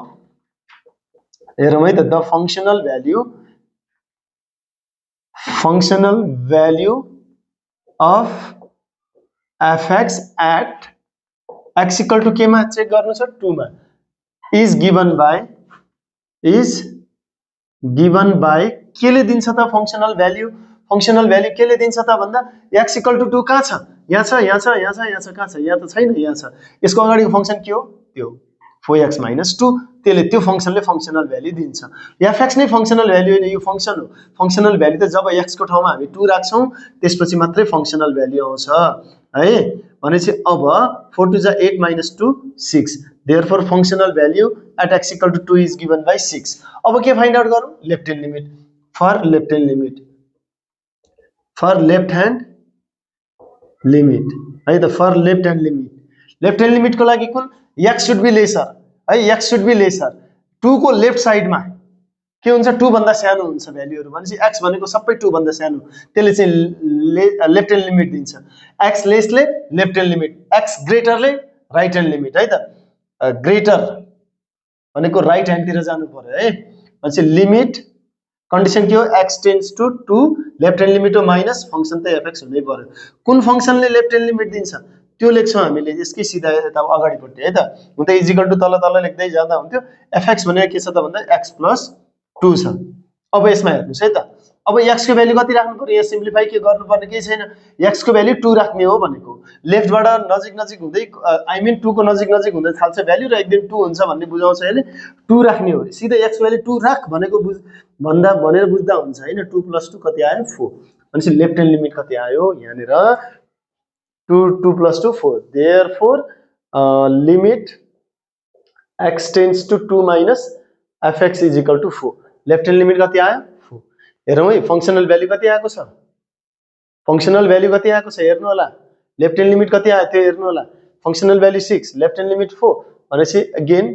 हेरौँ है त। The functional value of fx at x equal to केमा चेक गर्नु छ 2 मा इज गिवन बाइ केले दिन्छ त फंक्शनल भ्यालु। फंक्शनल भ्यालु केले दिन्छ त भन्दा x इक्वल टु 2 कहाँ छ, यहाँ छ, यहाँ छ, यहाँ छ, यहाँ छ, कहाँ छ, यहाँ त छैन, यहाँ छ। यसको अगाडिको फंक्शन के हो त्यो 4x - 2 त्यसले त्यो फंक्सनले फंक्सनल भ्यालु दिन्छ। fx नै फंक्सनल भ्यालु हैन, यो फंक्सन हो। फंक्सनल भ्यालु त जब x को ठाउँमा हामी 2 राख्छौं त्यसपछि मात्रै फंक्सनल भ्यालु आउँछ है। भनेपछि अब 4 2 जा 8 - 2 6, therefore functional value at x = 2 is given by 6। अब के फाइन्ड आउट गरौँ? Left hand limit. For left hand limit, for left hand limit है त, for left hand limit. Left hand limit को लागि कुन? x should be lesser है, x should be lesser 2 को लेफ्ट साइडमा के हुन्छ? 2 भन्दा सानो हुन्छ भ्यालुहरु। भनेपछि x भनेको सबै 2 भन्दा सानो, त्यसले चाहिँ लेफ्ट ह्यान्ड लिमिट दिन्छ। x लेसले लेफ्ट ह्यान्ड लिमिट, x ग्रेटरले राइट ह्यान्ड लिमिट है त। ग्रेटर भनेको राइट ह्यान्ड तिर जानु पर्यो है। भनेपछि लिमिट कन्डिसन के हो? x tends to 2, left hand limit हो माइनस, फंक्सन त fx हुनै पर्यो। कुन फंक्सनले लेफ्ट ह्यान्ड लिमिट दिन्छ त्यो लेख्छौं हामीले यसकै सिधा यता अगाडिपट्टि है त। हुन त इज इक्वल टु तल तल लेख्दै जाँदा हुन्थ्यो। fx भनेको के छ त भन्दा x + 2 छ। अब यसमा हेर्नुस् है त, अब x को भ्यालु कति राख्नु पर्यो? यहाँ सिम्प्लिफाई के गर्नुपर्ने केही छैन, x को भ्यालु 2 राख्ने हो भनेको। लेफ्टबाट नजिक नजिक हुँदै आई मिन 2 को नजिक नजिक हुँदै थाल्छ भ्यालु र एकदम 2 हुन्छ भन्ने बुझाउँछ यसले। 2 राख्ने हो, सिधै x को भ्यालु 2 राख भनेको भन्दा भनेर बुझ्दा हुन्छ हैन। 2 + 2 कति आयो? 4। भनेपछि लेफ्ट ह्यान्ड लिमिट कति आयो यहाँनिर? 2 + 2 4, therefore limit x tends to 2 - fx is equal to 4। Left hand limit कति आयो? 4। हेरौँ है फंक्सनल भ्यालु कति आएको छ? फंक्सनल भ्यालु कति आएको छ हेर्नु होला। लेफ्ट ह्यान्ड लिमिट कति आयो त्यो हेर्नु होला। फंक्सनल भ्यालु 6, लेफ्ट ह्यान्ड लिमिट 4। भनेपछि अगेन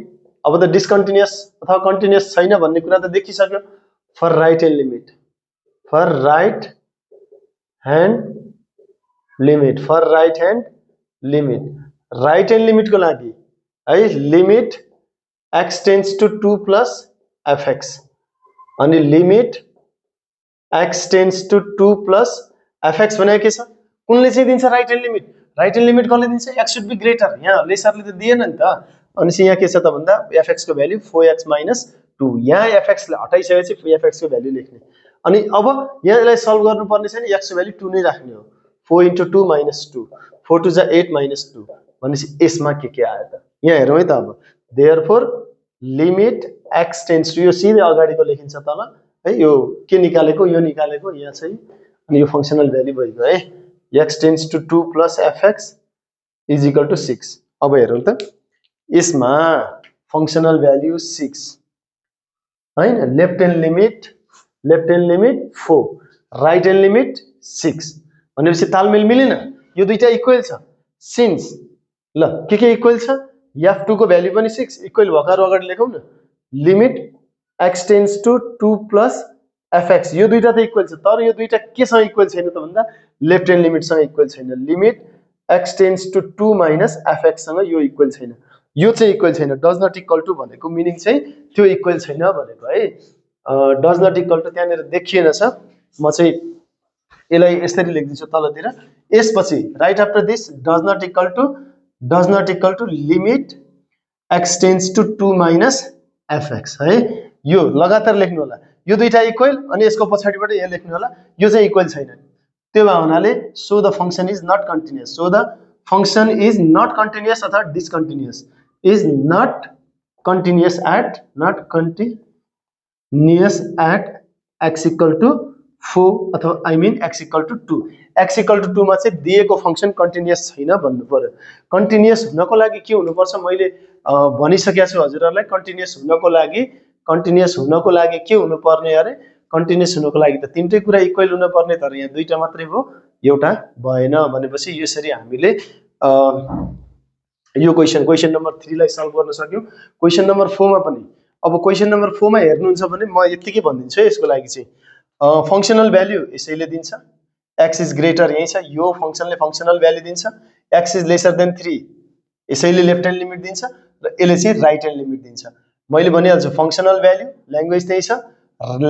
अब त डिस्कन्टिन्युअस अथवा कन्टिन्युअस छैन भन्ने कुरा त देखिसक्यो। For right hand limit, for right hand limit, for right hand limit, right hand limit को लागि है limit x tends to 2 + fx अनि limit x tends to 2 + fx भनेको के छ? कुनले चाहिँ दिन्छ right hand limit? Right hand limit कसले दिन्छ? x should be greater। यहाँ लेसरले त दिएन नि त। अनि यहाँ के छ त भन्दा fx को भ्यालु 4x - 2, यहाँ fx ले हटाइसकेपछि fx को भ्यालु लेख्ने। अनि अब यहाँ यसलाई सल्भ गर्नुपर्ने छैन, x को भ्यालु 2 नै राख्ने हो। 4 * 2 - 2, 4 2 जा 8 - 2। भनेपछि यसमा के आयो त? यहाँ हेरौँ है त अब। therefore limit x tends to, यो सिधै अगाडिको लेखिन्छ तल है, यो के निकालेको यो निकालेको यहाँ चाहिँ, अनि यो फंक्सनल भ्यालु भइगयो है। x tends to 2 + fx is equal to 6। अब हेरौँ त यसमा फंक्सनल भ्यालु 6 हैन, left hand limit 4, right hand limit 6। भनेपछि तालमेल मिलेन, यो दुईटा इक्वल छ। सिन्स ल के इक्वल छ? f2 को भ्यालु पनि 6 इक्वल भएकोहरु अगाडि लेखौँ न। Limit x tends to 2 + fx, यो दुईटा त इक्वल छ, तर यो दुईटा केसँग इक्वल छैन त भन्दा लेफ्ट ह्यान्ड लिमिटसँग इक्वल छैन। Limit x tends to 2 - fx सँग यो इक्वल छैन, यो चाहिँ इक्वल छैन। डज नट इक्वल टु भनेको मिनिङ चाहिँ त्यो इक्वल छैन भनेको है। डज नट इक्वल टु त्यहाँनिर देखिएन छ, म चाहिँ यसलाई यसरी लेख्दिन्छु तलतिर। यसपछि right after this does not equal to limit x tends to 2 - fx है। यो लगातार लेख्नु होला, यो दुईटा इक्वल अनि यसको पछाडिबाट यहाँ लेख्नु होला, यो चाहिँ इक्वल छैन। त्यो हुनाले so the function is not continuous, so the function is not continuous अथवा discontinuous, is not continuous at x equal to 4 अथवा I mean x equal to 2। x equal to 2 मा चाहिँ दिएको फंक्शन कन्टिन्युअस छैन भन्नु पर्यो। कन्टिन्युअस हुनको लागि के हुनुपर्छ मैले भनिसकेको छु हजुरहरुलाई। कन्टिन्युअस हुनको लागि के हुनुपर्ने अरे? कन्टिन्युअस हुनको लागि त तीनटै कुरा इक्वल हुनुपर्ने, तर यहाँ दुईटा मात्रै हो, एउटा भएन। भनेपछि यसरी हामीले यो क्वेशन नम्बर 3 लाई सल्भ गर्न सक्यौं। क्वेशन नम्बर 4 मा पनि, अब क्वेशन नम्बर 4 मा हेर्नुहुन्छ भने म यतिकै भनिदिन्छु है यसको लागि चाहिँ। फंक्शनल भ्यालु यसैले दिन्छ, x इज ग्रेटर यही छ, यो फंक्शनले फंक्शनल भ्यालु दिन्छ। x इज लेसर देन 3 यसैले लेफ्ट ह्यान्ड लिमिट दिन्छ र यसले चाहिँ राइट ह्यान्ड लिमिट दिन्छ। मैले भनिहाल्छु फंक्शनल भ्यालु ल्याङ्ग्वेज त्यही छ,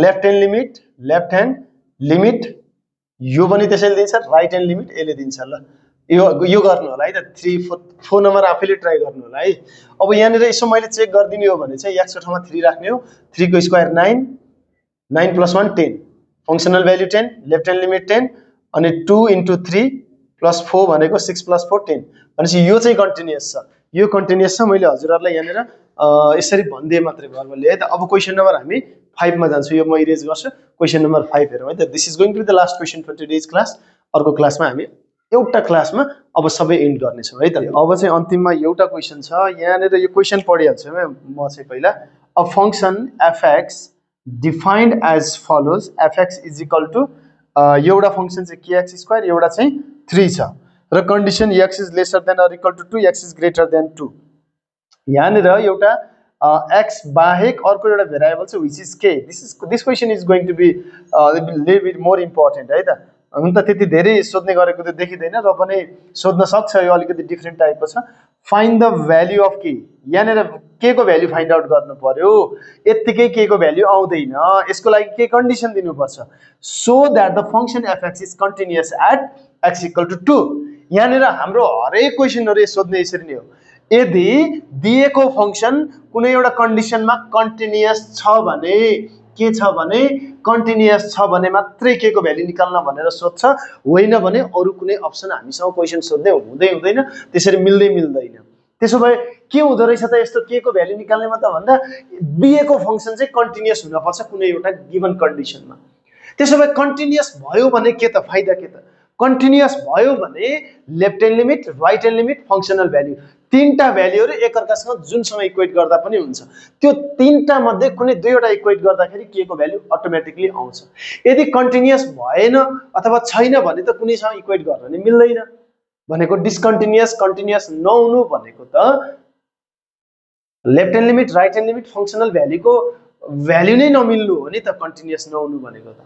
लेफ्ट ह्यान्ड लिमिट यो पनि त्यसैले दिन्छ, राइट ह्यान्ड लिमिट यसले दिन्छ। ल यो गर्नु होला है त। 3 4 नम्बर आफैले ट्राई गर्नु होला है। अब यहाँनिर यसो मैले चेक गर्दिने हो भने चाहिँ x को ठाउँमा 3 राख्ने हो। 3 को square 9, 9 + 1 10, functional value 10, left hand limit 10 अनि 2 * 3 + 4 भनेको 6 + 4 10। भनेपछि यो चाहिँ कन्टिन्युअस छ, यो कन्टिन्युअस छ। मैले हजुरहरुलाई यहाँनिर यसरी भन्दिए मात्रै भर्बली है त। अब क्वेशन नम्बर हामी 5 मा जान्छु। यो म इरेज गर्छु। क्वेशन नम्बर 5 हेरौँ है त। This is going to be the last question for today's class. अर्को क्लासमा हामी एउटा क्लासमा अब सबै एन्ड गर्नेछौँ है त। अब चाहिँ अन्तिममा एउटा क्वेशन छ। यहाँनिर यो क्वेशन पढिहाल्छु म चाहिँ पहिला। A function fx defined as follows. fx is equal to एउटा फंक्शन चाहिँ kx², एउटा चाहिँ 3 छ र condition x is lesser than or equal to 2, x is greater than 2। यहाँनिर एउटा x बाहेक अर्को एउटा भेरिएबल छ which is k। This question is going to be little bit more important है त। हुन त त्यति धेरै सोध्ने गरेको त देखिदैन र पनि सोध्न सक्छ। यो अलिकति डिफरेन्ट टाइपको छ। Find the value of k। यहाँनिर k को भ्याल्यु फाइन्ड आउट गर्नु पर्यो। यतिकै k को भ्याल्यु आउँदैन। यसको लागि के कन्डिसन दिनुपर्छ? So that the function fx is continuous at x equal to 2। यहाँनिर हाम्रो हरेक क्वेशनहरु सोध्ने यसरी नै हो। यदि दिएको फंक्शन कुनै एउटा कन्डिसनमा कन्टिन्युअस छ भने, के छ भने कन्टिन्युअस छ भने मात्रै के को भ्याल्यु निकाल्न भनेर सोध्छ। होइन भने अरु कुनै अप्सन हामीसँग क्वेशन सोध्दै हुँदैन। त्यसरी मिल्दैन। त्यसो भए के हुँदो रहेछ त यस्तो के को भ्याल्यु निकाल्नेमा त भन्दा दिएको फंक्शन चाहिँ कन्टिन्युअस हुन पर्छ कुनै एउटा गिवन कन्डिसनमा। त्यसो भए कन्टिन्युअस भयो भने के त फाइदा के त? कन्टिन्युअस भयो भने left hand limit, right hand limit, functional value तीनटा भ्याल्युहरु एकअर्कासँग जुनसँग इक्वेट गर्दा पनि हुन्छ। त्यो तीनटा मध्ये कुनै दुईवटा इक्वेट गर्दाखेरि के को भ्याल्यु अटोमेटिकली आउँछ। यदि कन्टिन्युअस भएन अथवा छैन भने त कुनैसँग इक्वेट गर्न नि मिल्दैन। भनेको डिस्कन्टिन्युअस, कन्टिन्युअस नहुनु भनेको त left hand limit, right hand limit, functional भ्याल्युको भ्याल्यु नै नमिल्नु हो नि त। कन्टिन्युअस नहुनु भनेको त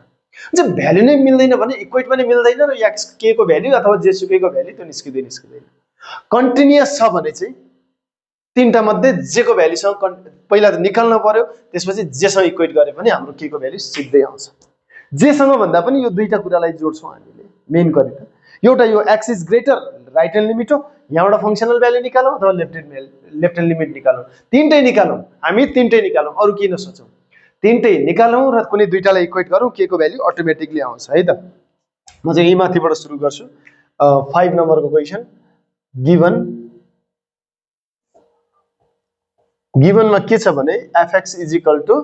जब भ्याल्यु नै मिल्दैन भने इक्वेट पनि मिल्दैन र x k को भ्याल्यु अथवा जेसुकैको भ्याल्यु त्यो निस्किदैन। कन्टिन्युअस छ भने चाहिँ तीनटा मध्ये जे को भ्याल्युसँग पहिला त निकाल्न पर्यो। त्यसपछि जेसँग इक्वेट गरे पनि हाम्रो के को भ्याल्यु सिधै आउँछ। जेसँग भन्दा पनि यो दुईटा कुरालाई जोड्छौं हामीले मेन गरी त। एउटा यो x is greater right hand limit हो। यहाँबाट फंक्शनल भ्याल्यु निकालौं अथवा लेफ्ट ह्यान्ड लिमिट निकालौं। तीनटै निकालौं। हामी तीनटै निकालौं। अरु किन सोचौं? तीनटै निकालौं र कुनै दुईटालाई इक्वेट गरौं। के को भ्याल्यु अटोमेटिकली आउँछ है त। म चाहिँ यही माथिबाट सुरु गर्छु। 5 नम्बरको क्वेशन। गिभनमा के छ भने fx इज इक्वल टु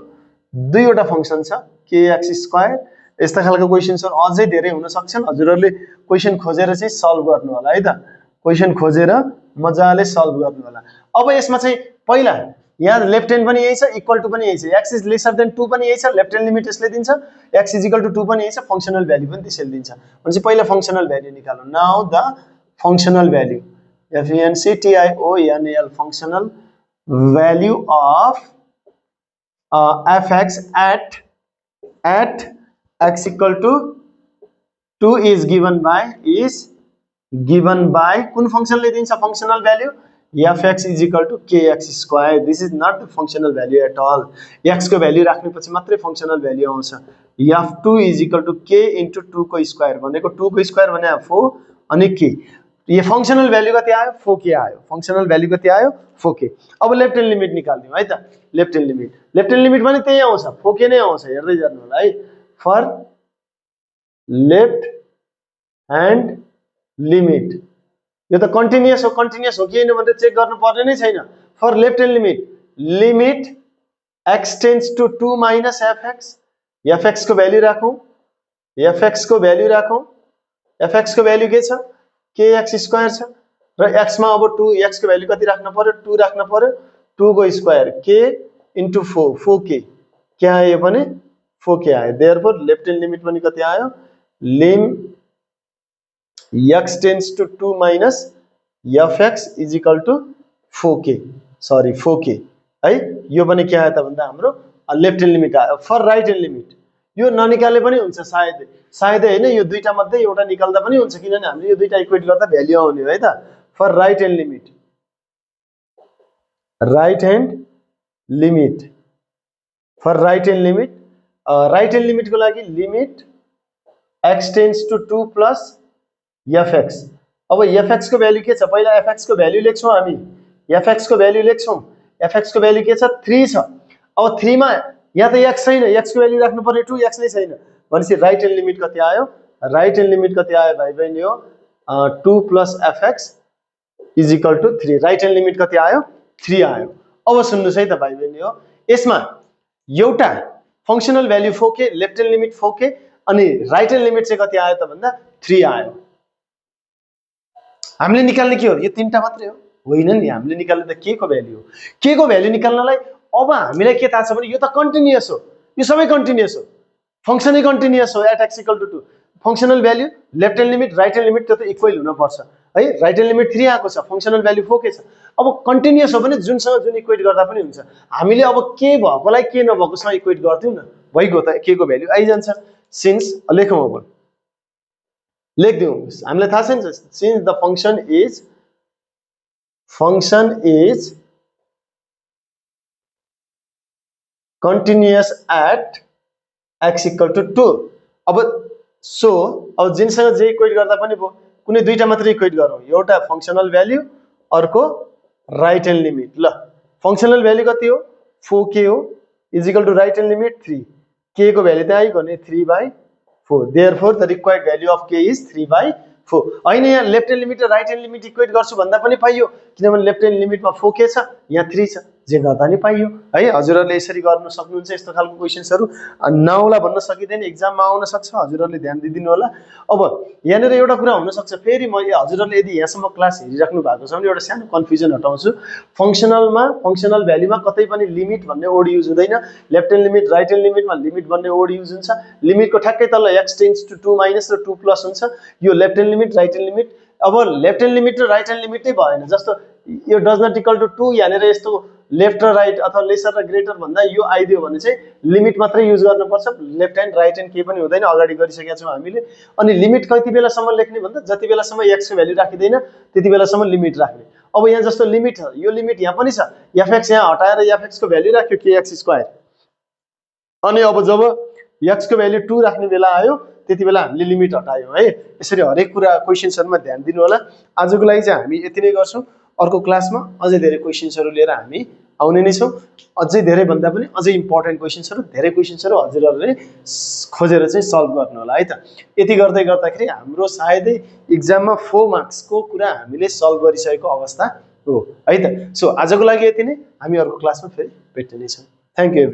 दुईवटा फंक्शन छ kx²। यस्ता खालको क्वेशन्सहरु अझै धेरै हुन सक्छन्। हजुरहरुले क्वेशन खोजेर चाहिँ सल्भ गर्नु होला है त। क्वेशन खोजेर मजाले सल्भ गर्नु होला। अब यसमा चाहिँ पहिला यहाँ लेफ्ट ह्यान्ड पनि यही छ, इक्वल टु पनि यही छ, x इज लेसर देन 2 पनि यही छ, लेफ्ट ह्यान्ड लिमिट यसले दिन्छ, x इज इक्वल टु 2 पनि यही छ, फंक्शनल भ्याल्यु पनि त्यसले दिन्छ। भनेपछि पहिला फंक्शनल भ्याल्यु निकालौं। Now the functional value functional functional value of fx at x equal to 2 is given by कुन फंक्शन ले दिन्छ functional value fx is equal to kx²। this is not the functional value at all। x को value राख्नेपछि मात्रै functional value आउँछ। f2 is equal to k into 2 को square भनेको 2 को square भने 4 अनि k। ये फंक्शनल भ्याल्यु कति आयो 4k आयो। फंक्शनल भ्याल्यु कति आयो 4k। अब लेफ्ट ह्यान्ड लिमिट निकाल्दियौ है त। लेफ्ट ह्यान्ड लिमिट पनि त्यही आउँछ 4k नै आउँछ। हेर्दै जानु होला है। फर लेफ्ट ह्यान्ड लिमिट यो त कन्टिन्युअस हो कि हैन भनेर चेक गर्नु पर्ने नै छैन। For left hand limit x tends to 2 minus fx। fx को भ्याल्यु राखौं। fx को भ्याल्यु के छ kx² छ र x मा अब 2 x को भ्याल्यु कति राख्न पर्यो 2 राख्न पर्यो। 2 को स्क्वायर k into 4k के आयो भने 4k आयो। देयरफोर लेफ्ट ह्यान्ड लिमिट पनि कति आयो lim x tends to 2 minus fx is equal to 4k है। यो पनि के आयो त भन्दा हाम्रो लेफ्ट ह्यान्ड लिमिट आयो। फर राइट ह्यान्ड लिमिट यो ननिकाले पनि हुन्छ सायदै हैन। यो दुईटा मध्ये एउटा निकाल्दा पनि हुन्छ किनभने हामीले यो दुईटा इक्वेट गर्दा भ्याल्यु आउने हो है त। फर राइट ह्यान्ड लिमिट को लागि limit x tends to 2 plus fx। अब fx को भ्याल्यु के छ पहिला fx को भ्याल्यु लेख्छौं हामी। fx को भ्याल्यु के छ 3 छ। अब 3 मा यहाँ त x छैन, x को भ्याल्यु राख्नु पर्ने 2 x नै छैन भनेपछि राइट ह्यान्ड लिमिट कति आयो भाइ बहिनी हो 2 plus fx is equal to 3। Right hand limit कति आयो 3 आयो। अब सुन्नुहोस् है त भाइ बहिनी हो, यसमा एउटा functional value 4k, left hand limit 4k अनि राइट ह्यान्ड लिमिट चाहिँ कति आयो त भन्दा 3 आयो। हामीले निकाल्ने के हो, यो तीनटा मात्रै हो होइन नि, हामीले निकाल्ने त k को भ्यालु हो। k को भ्यालु निकाल्नलाई अब हामीलाई के थाहा छ भने यो त कन्टिन्युअस हो, यो सबै कन्टिन्युअस हो, फंक्सनै कन्टिन्युअस हो at x equal to 2। Functional value left hand limit right hand limit त्यो त इक्वल हुन पर्छ है। राइट ह्यान्ड लिमिट 3 आएको छ, फंक्शनल भ्यालु 4k छ। अब कन्टिन्युअस हो भने जुनसँग जुन इक्वेट गर्दा पनि हुन्छ। हामीले अब के भएकोलाई के नभएकोसँग इक्वेट गर्दियौ न, भइगयो त k को भ्यालु आइजान्छ। सिन्स लेखौँ अब लेख्दियौ, हामीलाई थाहा छ नि, since the function is continuous at x equal to 2। अब सो अब जिनसँग जे इक्वेट गर्दा पनि भयो, कुनै दुईटा मात्रै इक्वेट गरौँ, एउटा फंक्शनल भ्यालु अर्को राइट ह्यान्ड लिमिट। ल फंक्शनल भ्यालु कति हो 4k हो, is equal to right hand limit 3। k को भ्यालु त आइगयो नि 3/4, therefore the required value of k is 3/4। हैन यहाँ लेफ्ट ह्यान्ड लिमिट र राइट ह्यान्ड लिमिट इक्वेट गर्छु भन्दा पनि पाइयो, किनभने लेफ्ट ह्यान्ड लिमिटमा 4k छ, यहाँ 3 छ, जे गर्दा नि पाइयो है। हजुरहरुले यसरी गर्न सक्नुहुन्छ। यस्तो खालको क्वेशन्सहरु नआउला भन्न सकिदैन, एक्जाममा आउन सक्छ, हजुरहरुले ध्यान दिदिनु होला। अब यहाँनिर एउटा कुरा हुन सक्छ, फेरि म हजुरहरुले यदि यहाँसम्म क्लास हेरिराख्नु भएको छ भने एउटा सानो कन्फ्युजन हटाउँछु। फंक्शनल भ्यालुमा कतै पनि लिमिट भन्ने वर्ड युज हुँदैन, left hand limit right hand लिमिटमा लिमिट भन्ने वर्ड युज हुन्छ। लिमिटको ठ्याक्कै तल x टेन्ड्स टु 2 माइनस र 2 प्लस हुन्छ, यो left hand limit right hand limit. अब लेफ्ट ह्यान्ड लिमिट र राइट ह्यान्ड लिमिट नै भएन, जस्तो यो डज नट इक्वल टु 2 यहाँनिर यस्तो लेफ्ट र राइट अथवा लेसर र ग्रेटर भन्दा यो आइदियो भने चाहिँ लिमिट मात्रै युज गर्नुपर्छ, लेफ्ट ह्यान्ड राइट ह्यान्ड केही पनि हुँदैन, अगाडि गरिसकेका छौँ हामीले। अनि लिमिट कति बेलासम्म लेख्ने भन्दा जति बेलासम्म x को भ्यालु राखिदैन त्यति बेलासम्म लिमिट राख्ने। अब यहाँ जस्तो लिमिट छ, यो लिमिट यहाँ पनि छ, fx यहाँ हटाएर fx को भ्यालु राख्यो kx²। अनि अब जब x को भ्यालु 2 राख्ने बेला आयो त्यति बेला हामीले लिमिट हटायौं है। यसरी हरेक कुरा क्वेशन्सहरुमा ध्यान दिनु होला। आजको लागि चाहिँ हामी यति नै गर्छौं। अर्को क्लासमा अझै धेरै क्वेशन्सहरु लिएर हामी आउने नै छौं। अझै धेरै भन्दा पनि अझै इम्पोर्टेन्ट क्वेशन्सहरु, धेरै क्वेशन्सहरु हजुरहरुले खोजेर चाहिँ सल्भ गर्नु होला है त। यति गर्दै गर्दाखेरि हाम्रो सायदै एक्जाममा 4 मार्क्सको कुरा हामीले सल्भ गरिसकेको अवस्था हो है त। सो आजको लागि यति नै, हामी अर्को क्लासमा फेरि भेट्ने नै छौं। Thank you.